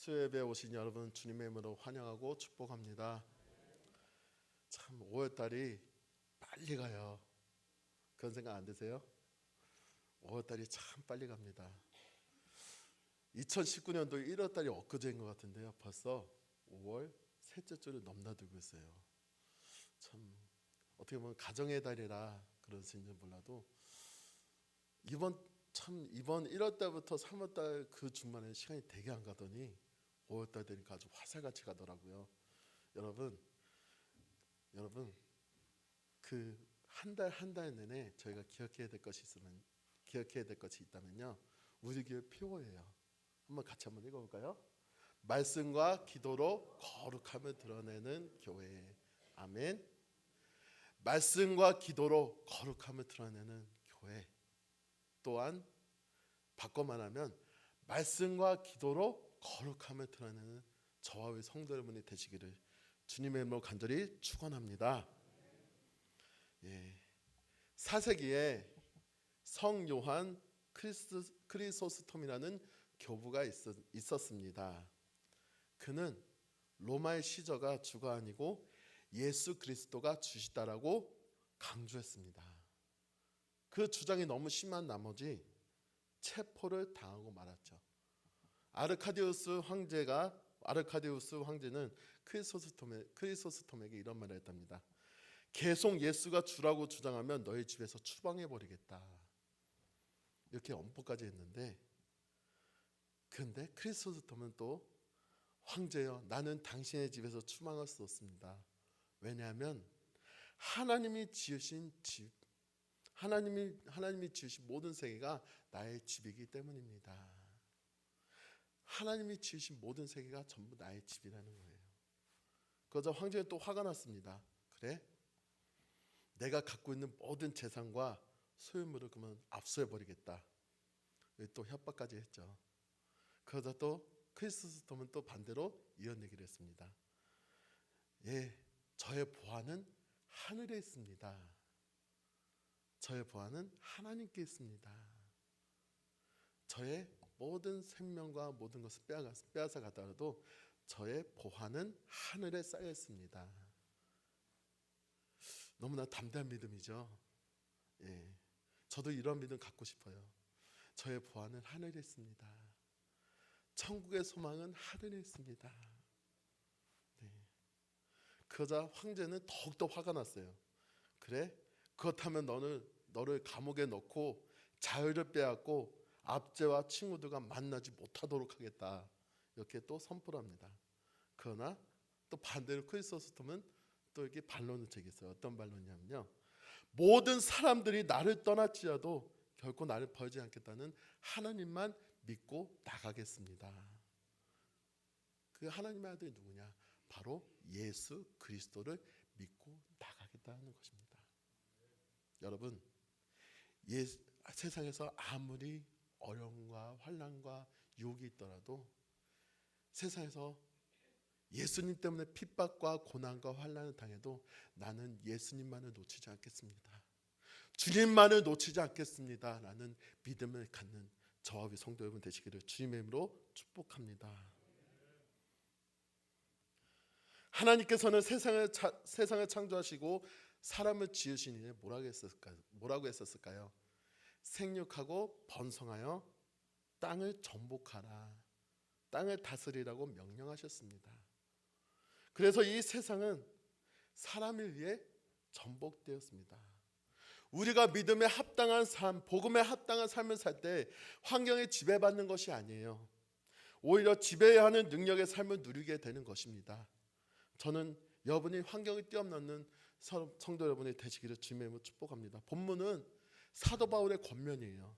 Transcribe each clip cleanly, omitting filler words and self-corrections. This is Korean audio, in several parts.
수요예배에 오신 여러분 주님의 이름으로 환영하고 축복합니다. 참 5월달이 빨리 가요. 그런 생각 안 드세요? 5월달이 참 빨리 갑니다. 2019년도 1월달이 엊그제인 것 같은데요. 벌써 5월 셋째 주를 넘나들고 있어요. 참 어떻게 보면 가정의 달이라 그러신지 몰라도 이번 1월달부터 3월달 그 중반에 시간이 되게 안 가더니 5월달 되니까 아주 화살같이 가더라고요. 여러분 그 한 달 내내 저희가 기억해야 될 것이 있다면요, 우리 교회 표어예요. 같이 한번 읽어볼까요? 말씀과 기도로 거룩함을 드러내는 교회. 아멘. 말씀과 기도로 거룩함을 드러내는 교회. 또한 바꿔 말하면 말씀과 기도로 거룩함을 드러내는 저와 우리 성도 여러분이 되시기를 주님의 이름으로 간절히 축원합니다. 예. 4세기에 성 요한 크리소스톰이라는 교부가 있었습니다. 그는 로마의 시저가 주가 아니고 예수 그리스도가 주시다라고 강조했습니다. 그 주장이 너무 심한 나머지 체포를 당하고 말았죠. 아르카디우스 황제는 크리소스톰에게 이런 말을 했답니다. 계속 예수가 주라고 주장하면 너희 집에서 추방해버리겠다. 이렇게 엄포까지 했는데, 그런데 크리소스톰은 또 황제여, 나는 당신의 집에서 추방할 수 없습니다. 왜냐하면 하나님이 지으신 모든 세계가 나의 집이기 때문입니다. 하나님이 지으신 모든 세계가 전부 나의 집이라는 거예요. 그러자 황제는 또 화가 났습니다. 그래? 내가 갖고 있는 모든 재산과 소유물을 그러면 압수해버리겠다. 또 협박까지 했죠. 그러자 또 크리스토스톰은 또 반대로 이런 얘기를 했습니다. 예, 저의 보안은 하늘에 있습니다. 저의 보안은 하나님께 있습니다. 저의 모든 생명과 모든 것을 빼앗아 가더라도 저의 보안은 하늘에 쌓여 있습니다. 너무나 담대한 믿음이죠. 예, 저도 이런 믿음 갖고 싶어요. 저의 보안은 하늘에 있습니다. 천국의 소망은 하늘에 있습니다. 네. 그러자 황제는 더욱더 화가 났어요. 그래? 그렇다면 너를 감옥에 넣고 자유를 빼앗고 압제와 친구들과 만나지 못하도록 하겠다. 이렇게 또 선포를 합니다. 그러나 또 반대로 크리소스톰은 또 이렇게 반론을 제기했어요. 어떤 반론이냐면요, 모든 사람들이 나를 떠날지라도 결코 나를 버리지 않겠다는 하나님만 믿고 나가겠습니다. 그 하나님의 아들이 누구냐? 바로 예수 그리스도를 믿고 나가겠다는 것입니다. 여러분, 세상에서 아무리 어려움과 환난과 유혹이 있더라도, 세상에서 예수님 때문에 핍박과 고난과 환난을 당해도 나는 예수님만을 놓치지 않겠습니다. 주님만을 놓치지 않겠습니다. 라는 믿음을 갖는 저와 우리 성도 여러분 되시기를 주님의 이름으로 축복합니다. 하나님께서는 세상을 창조하시고 사람을 지으신 이에 뭐라고 했었을까요? 생육하고 번성하여 땅을 정복하라, 땅을 다스리라고 명령하셨습니다. 그래서 이 세상은 사람을 위해 전복되었습니다. 우리가 믿음에 합당한 삶, 복음에 합당한 삶을 살 때 환경에 지배받는 것이 아니에요. 오히려 지배하는 능력의 삶을 누리게 되는 것입니다. 저는 여러분이 환경을 뛰어넘는 성도 여러분이 되시기를 주님의 이름으로 축복합니다. 본문은 사도 바울의 권면이에요.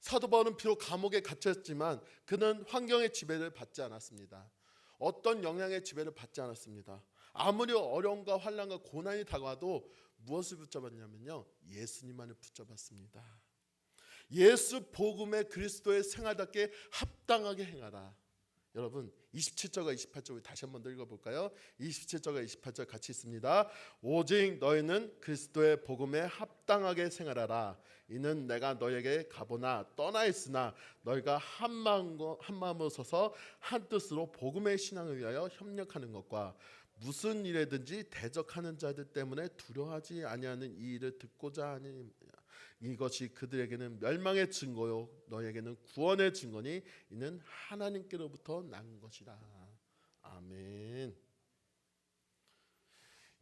사도 바울은 비록 감옥에 갇혔지만 그는 환경의 지배를 받지 않았습니다. 어떤 영향의 지배를 받지 않았습니다. 아무리 어려움과 환난과 고난이 다가와도 무엇을 붙잡았냐면요, 예수님만을 붙잡았습니다. 예수 복음의 그리스도의 생활답게 합당하게 행하라. 여러분 27절과 28절 다시 한번 더 읽어볼까요? 27절과 28절 같이 있습니다. 오직 너희는 그리스도의 복음에 합당하게 생활하라. 이는 내가 너에게 가보나 떠나 있으나 너희가 한 마음으로 서서 한 뜻으로 복음의 신앙을 위하여 협력하는 것과 무슨 일에든지 대적하는 자들 때문에 두려워하지 아니하는 이 일을 듣고자 하니 이것이 그들에게는 멸망의 증거요 너에게는 구원의 증거니 이는 하나님께로부터 난 것이라. 아멘.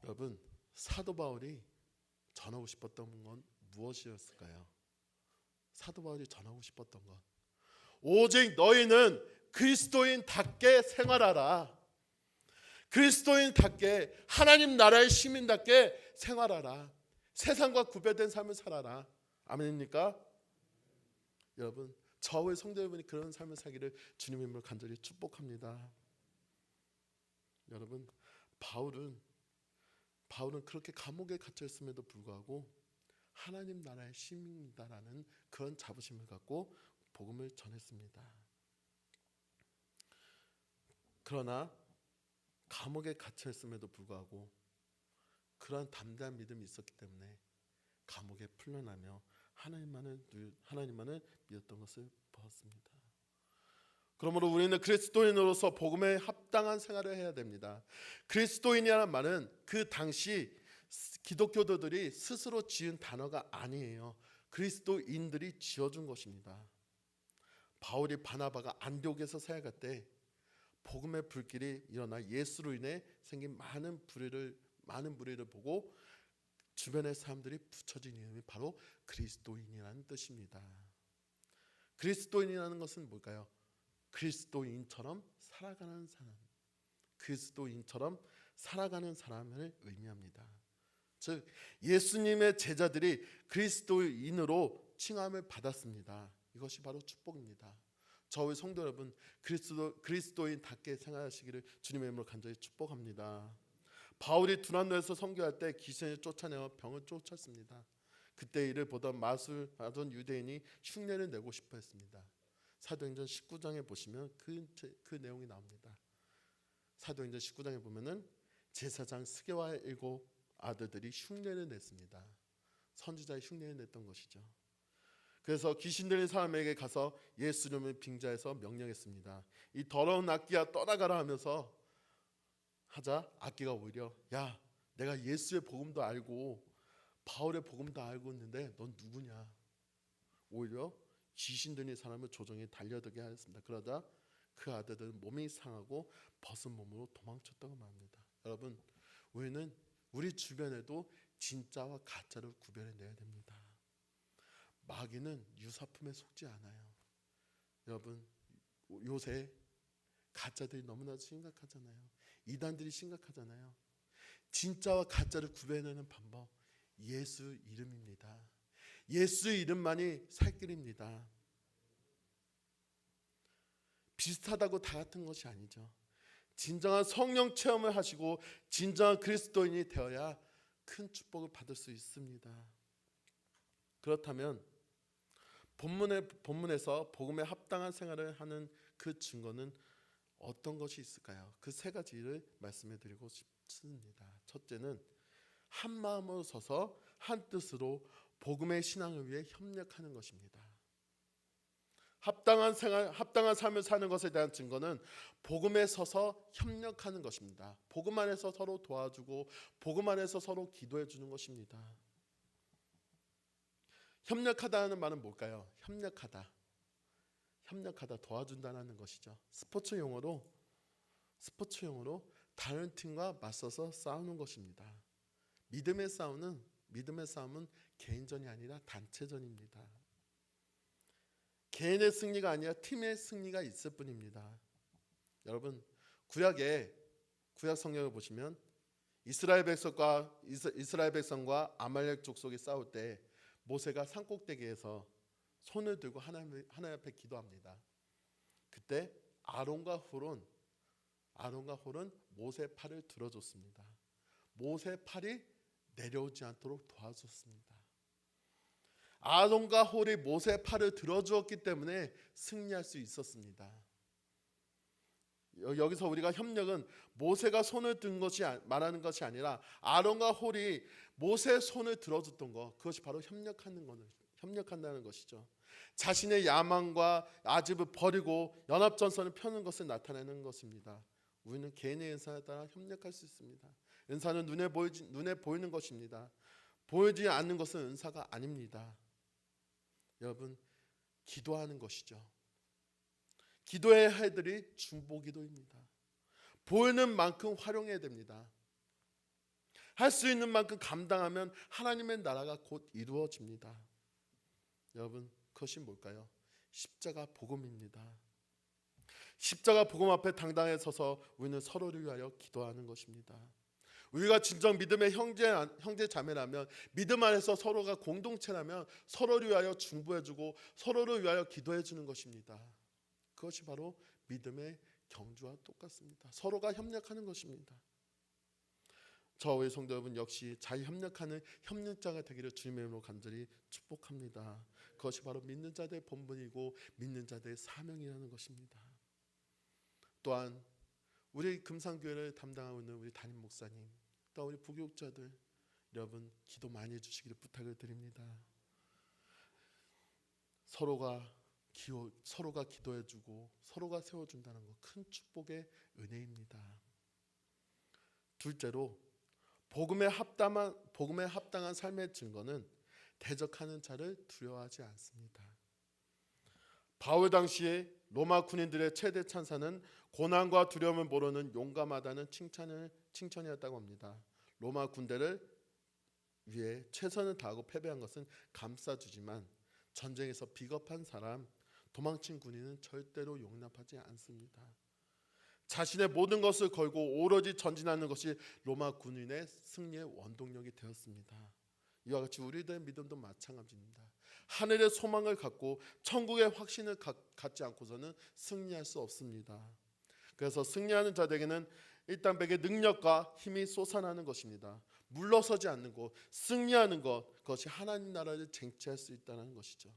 여러분 사도 바울이 전하고 싶었던 건 무엇이었을까요? 사도 바울이 전하고 싶었던 것 오직 너희는 그리스도인답게 생활하라. 그리스도인답게 하나님 나라의 시민답게 생활하라. 세상과 구별된 삶을 살아라. 아멘입니까? 여러분 저의 성도 여러분이 그런 삶을 살기를 주님의 이름으로 간절히 축복합니다. 여러분 바울은 그렇게 감옥에 갇혀 있음에도 불구하고 하나님 나라의 시민이다라는 그런 자부심을 갖고 복음을 전했습니다. 그러나 감옥에 갇혀 있음에도 불구하고 그러한 담대한 믿음이 있었기 때문에 감옥에 풀려나며 하나님만을 믿었던 것을 보았습니다. 그러므로 우리는 그리스도인으로서 복음에 합당한 생활을 해야 됩니다. 그리스도인이라는 말은 그 당시 기독교도들이 스스로 지은 단어가 아니에요. 그리스도인들이 지어준 것입니다. 바울이 바나바가 안디옥에서 사역할 때 복음의 불길이 일어나 예수로 인해 생긴 많은 무리를 보고 주변의 사람들이 붙여진 이름이 바로 그리스도인이라는 뜻입니다. 그리스도인이라는 것은 뭘까요? 그리스도인처럼 살아가는 사람, 그리스도인처럼 살아가는 사람을 의미합니다. 즉 예수님의 제자들이 그리스도인으로 칭함을 받았습니다. 이것이 바로 축복입니다. 저의 성도 여러분 그리스도인답게 생활하시기를 주님의 이름으로 간절히 축복합니다. 바울이 두란노에서 선교할 때 귀신을 쫓아내어 병을 쫓았습니다. 그때 이를 보던 마술하던 유대인이 흉내를 내고 싶어 했습니다. 사도행전 19장에 보시면 그 내용이 나옵니다. 사도행전 19장에 보면은 제사장 스게와의 7 아들들이 흉내를 냈습니다. 선지자의 흉내를 냈던 것이죠. 그래서 귀신 들린 사람에게 가서 예수 이름을 빙자해서 명령했습니다. 이 더러운 악기야 떠나가라 하면서 하자 악기가 오히려 야 내가 예수의 복음도 알고 바울의 복음도 알고 있는데 넌 누구냐. 오히려 귀신 들린 사람을 조종에 달려들게 하였습니다. 그러자 그 아들들은 몸이 상하고 벗은 몸으로 도망쳤다고 말합니다. 여러분 우리는 우리 주변에도 진짜와 가짜를 구별해내야 됩니다. 마귀는 유사품에 속지 않아요. 여러분 요새 가짜들이 너무나 심각하잖아요. 이단들이 심각하잖아요. 진짜와 가짜를 구별해내는 방법 예수 이름입니다. 예수 이름만이 살 길입니다. 비슷하다고 다 같은 것이 아니죠. 진정한 성령 체험을 하시고 진정한 그리스도인이 되어야 큰 축복을 받을 수 있습니다. 그렇다면 본문에서 복음에 합당한 생활을 하는 그 증거는 어떤 것이 있을까요? 그 3가지를 말씀해 드리고 싶습니다. 첫째는 한 마음으로 서서 한 뜻으로 복음의 신앙을 위해 협력하는 것입니다. 합당한 삶을 사는 것에 대한 증거는 복음에 서서 협력하는 것입니다. 복음 안에서 서로 도와주고 복음 안에서 서로 기도해 주는 것입니다. 협력하다는 말은 뭘까요? 협력하다 도와준다는 것이죠. 스포츠 용어로 다른 팀과 맞서서 싸우는 것입니다. 믿음의 싸움은 개인전이 아니라 단체전입니다. 개인의 승리가 아니라 팀의 승리가 있을 뿐입니다. 여러분 구약 성경을 보시면 이스라엘 백성과 아말렉 족속이 싸울 때 모세가 산꼭대기에서 손을 들고 하나님 앞에 기도합니다. 그때 아론과 홀은 모세 팔을 들어줬습니다. 모세 팔이 내려오지 않도록 도와줬습니다. 아론과 홀이 모세 팔을 들어주었기 때문에 승리할 수 있었습니다. 여기서 우리가 협력은 모세가 손을 든 것이 말하는 것이 아니라 아론과 홀이 모세의 손을 들어줬던 것, 그것이 바로 협력한다는 것이죠. 자신의 야망과 아집을 버리고 연합전선을 펴는 것을 나타내는 것입니다. 우리는 개인의 은사에 따라 협력할 수 있습니다. 은사는 눈에 보이는 것입니다. 보이지 않는 것은 은사가 아닙니다. 여러분, 기도하는 것이죠. 기도의 해들이 중보기도입니다. 보이는 만큼 활용해야 됩니다. 할 수 있는 만큼 감당하면 하나님의 나라가 곧 이루어집니다. 여러분, 그것이 뭘까요? 십자가 복음입니다. 십자가 복음 앞에 당당히 서서 우리는 서로를 위하여 기도하는 것입니다. 우리가 진정 믿음의 형제 자매라면, 믿음 안에서 서로가 공동체라면 서로를 위하여 중보해주고 서로를 위하여 기도해주는 것입니다. 그것이 바로 믿음의 경주와 똑같습니다. 서로가 협력하는 것입니다. 저의 성도 여러분 역시 잘 협력하는 협력자가 되기를 주님의 이름으로 간절히 축복합니다. 그것이 바로 믿는 자들의 본분이고 믿는 자들의 사명이라는 것입니다. 또한 우리 금산교회를 담당하고 있는 우리 담임 목사님, 또 우리 부교육자들 여러분 기도 많이 해주시기를 부탁을 드립니다. 서로가 기도해주고 서로가 세워준다는 것, 큰 축복의 은혜입니다. 둘째로 복음에 합당한 삶의 증거는 대적하는 자를 두려워하지 않습니다. 바울 당시에 로마 군인들의 최대 찬사는 고난과 두려움을 모르는 용감하다는 칭찬이었다고 합니다. 로마 군대를 위해 최선을 다하고 패배한 것은 감싸주지만 전쟁에서 비겁한 사람, 도망친 군인은 절대로 용납하지 않습니다. 자신의 모든 것을 걸고 오로지 전진하는 것이 로마 군인의 승리의 원동력이 되었습니다. 이와 같이 우리들의 믿음도 마찬가지입니다. 하늘의 소망을 갖고 천국의 확신을 갖지 않고서는 승리할 수 없습니다. 그래서 승리하는 자들에게는 일단 백의 능력과 힘이 솟아나는 것입니다. 물러서지 않는 것, 승리하는 것, 그것이 하나님 나라를 쟁취할 수 있다는 것이죠.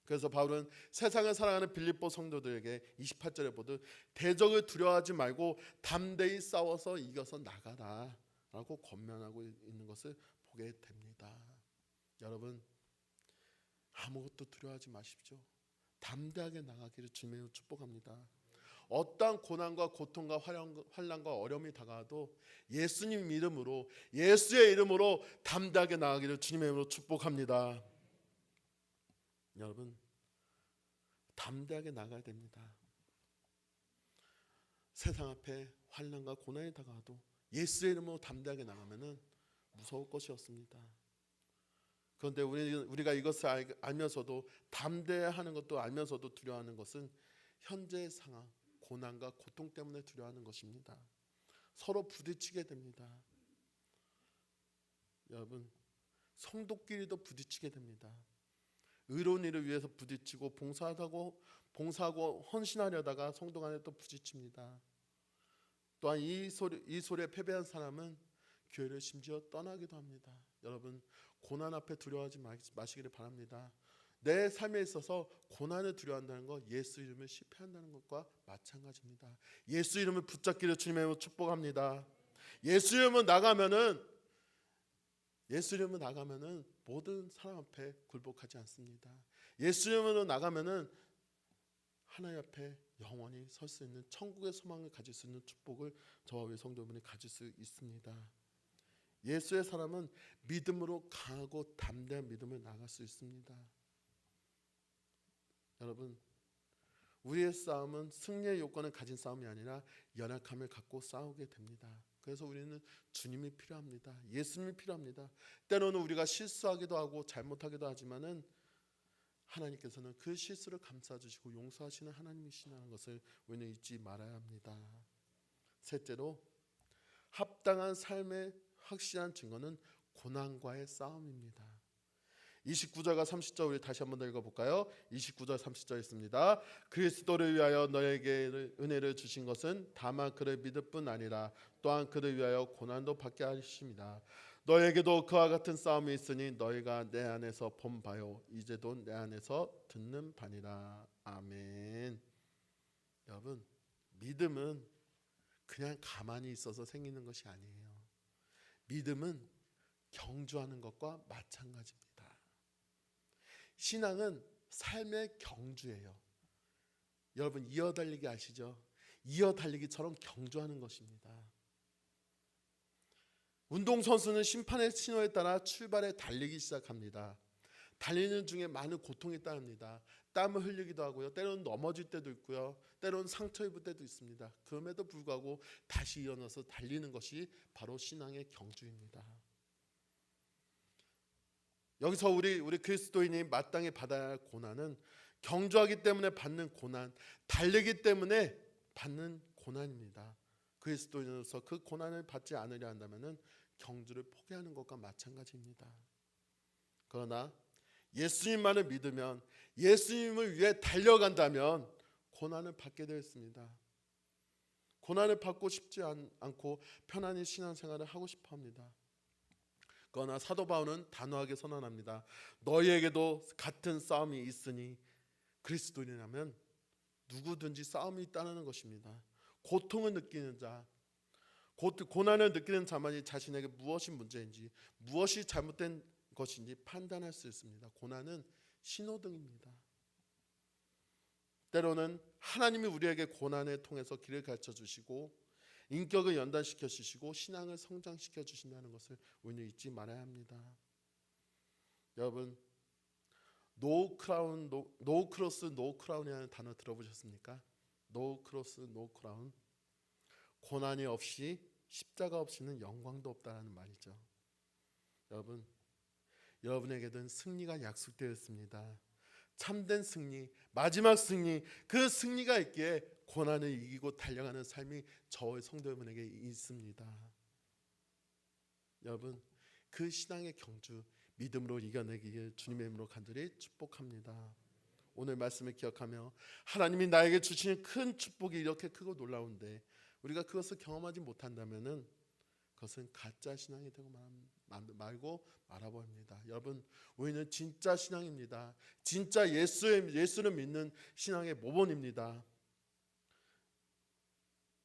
그래서 바울은 세상을 사랑하는 빌립보 성도들에게 28절에 보듯 대적을 두려워하지 말고 담대히 싸워서 이겨서 나가라 라고 권면하고 있는 것을 보게 됩니다. 여러분, 아무것도 두려워하지 마십시오. 담대하게 나가기를 주님으로 축복합니다. 어떠한 고난과 고통과 환난과 어려움이 다가와도 예수님 이름으로, 예수의 이름으로 담대하게 나가기를 주님의 이름으로 축복합니다. 여러분, 담대하게 나가야 됩니다. 세상 앞에 환난과 고난이 다가와도 예수의 이름으로 담대하게 나가면은 무서울 것이 없습니다. 그런데 우리가 이것을 알면서도 담대하는 것도 알면서도 두려워하는 것은 현재의 상황, 고난과 고통 때문에 두려워하는 것입니다. 서로 부딪히게 됩니다. 여러분, 성도끼리도 부딪히게 됩니다. 의로운 일을 위해서 부딪히고 봉사하고 헌신하려다가 성도 간에 또 부딪힙니다. 또한 이 소리에 패배한 사람은 교회를 심지어 떠나기도 합니다. 여러분, 고난 앞에 두려워하지 마시기를 바랍니다. 내 삶에 있어서 고난을 두려워한다는 것, 예수 이름을 실패한다는 것과 마찬가지입니다. 예수 이름을 붙잡기를 주님의 이름으로 축복합니다. 예수 이름으로 나가면은 모든 사람 앞에 굴복하지 않습니다. 예수 이름으로 나가면은 하나님 앞에 영원히 설 수 있는 천국의 소망을 가질 수 있는 축복을 저와 우리 성도분이 가질 수 있습니다. 예수의 사람은 믿음으로 강하고 담대한 믿음을 나갈 수 있습니다. 여러분, 우리의 싸움은 승리의 요건을 가진 싸움이 아니라 연약함을 갖고 싸우게 됩니다. 그래서 우리는 주님이 필요합니다. 예수님이 필요합니다. 때로는 우리가 실수하기도 하고 잘못하기도 하지만은 하나님께서는 그 실수를 감싸주시고 용서하시는 하나님이시라는 것을 우리는 잊지 말아야 합니다. 셋째로, 합당한 삶의 확실한 증거는 고난과의 싸움입니다. 29절과 30절 우리 다시 한번 더 읽어볼까요? 29절 30절 있습니다. 그리스도를 위하여 너에게 은혜를 주신 것은 다만 그를 믿을 뿐 아니라 또한 그를 위하여 고난도 받게 하십니다. 너에게도 그와 같은 싸움이 있으니 너희가 내 안에서 본 바요 이제도 내 안에서 듣는 바니라. 아멘. 여러분, 믿음은 그냥 가만히 있어서 생기는 것이 아니에요. 믿음은 경주하는 것과 마찬가지입니다. 신앙은 삶의 경주예요. 여러분 이어달리기 아시죠? 이어달리기처럼 경주하는 것입니다. 운동선수는 심판의 신호에 따라 출발해 달리기 시작합니다. 달리는 중에 많은 고통이 따릅니다. 땀을 흘리기도 하고요. 때로는 넘어질 때도 있고요. 때로는 상처 입을 때도 있습니다. 그럼에도 불구하고 다시 일어나서 달리는 것이 바로 신앙의 경주입니다. 여기서 우리 그리스도인이 마땅히 받아야 할 고난은 경주하기 때문에 받는 고난, 달리기 때문에 받는 고난입니다. 그리스도인으로서 그 고난을 받지 않으려 한다면 경주를 포기하는 것과 마찬가지입니다. 그러나 예수님만을 믿으면, 예수님을 위해 달려간다면 고난을 받게 되어 있습니다. 고난을 받고 싶지 않고 편안히 신앙생활을 하고 싶어 합니다. 그러나 사도 바울은 단호하게 선언합니다. 너희에게도 같은 싸움이 있으니, 그리스도인이라면 누구든지 싸움이 있다는 것입니다. 고통을 느끼는 자, 고난을 느끼는 자만이 자신에게 무엇이 문제인지, 무엇이 잘못된 것인지 판단할 수 있습니다. 고난은 신호등입니다. 때로는 하나님이 우리에게 고난을 통해서 길을 가르쳐 주시고 인격을 연단시켜 주시고 신앙을 성장시켜 주신다는 것을 우리는 잊지 말아야 합니다. 여러분, 노 크라운, 노 크로스, 노 크라운이라는 단어 들어보셨습니까? 노 크로스, 노 크라운. 고난이 없이, 십자가 없이는 영광도 없다는 말이죠. 여러분, 여러분에게는 승리가 약속되어 있습니다. 참된 승리, 마지막 승리, 그 승리가 있기에 고난을 이기고 달려가는 삶이 저의 성도 여러분에게 있습니다. 여러분, 그 신앙의 경주 믿음으로 이겨내기를 주님의 이름으로 간절히 축복합니다. 오늘 말씀을 기억하며 하나님이 나에게 주시는 큰 축복이 이렇게 크고 놀라운데 우리가 그것을 경험하지 못한다면은 그것은 가짜 신앙이 되고 말고 말아버립니다. 여러분, 우리는 진짜 신앙입니다. 진짜 예수를 믿는 신앙의 모본입니다.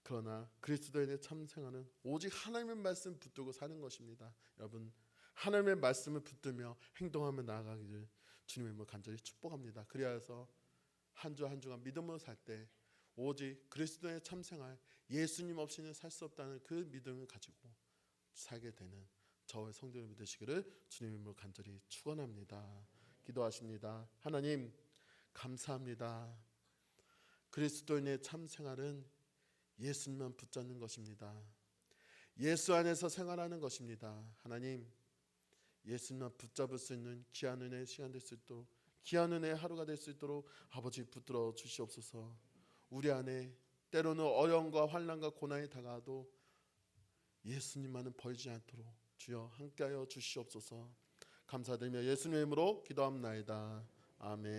그러나 그리스도인의 참 생활은 오직 하나님의 말씀 붙들고 사는 것입니다. 여러분, 하나님의 말씀을 붙들며 행동하며 나아가기를 주님의 간절히 축복합니다. 그리하여서 한 주 한 주가 믿음으로 살 때 오직 그리스도의 참 생활, 예수님 없이는 살 수 없다는 그 믿음을 가지고 살게 되는 저의 성도를 되시기를 주님의 이름으로 간절히 축원합니다. 기도하십니다. 하나님 감사합니다. 그리스도인의 참 생활은 예수님만 붙잡는 것입니다. 예수 안에서 생활하는 것입니다. 하나님, 예수님만 붙잡을 수 있는 귀한 은혜의 시간 될 수 있도록, 귀한 은혜의 하루가 될 수 있도록 아버지 붙들어 주시옵소서. 우리 안에 때로는 어려움과 환난과 고난이 다가와도 예수님만은 버리지 않도록 주여 함께하여 주시옵소서. 감사드리며 예수님의 이름으로 기도합나이다. 아멘.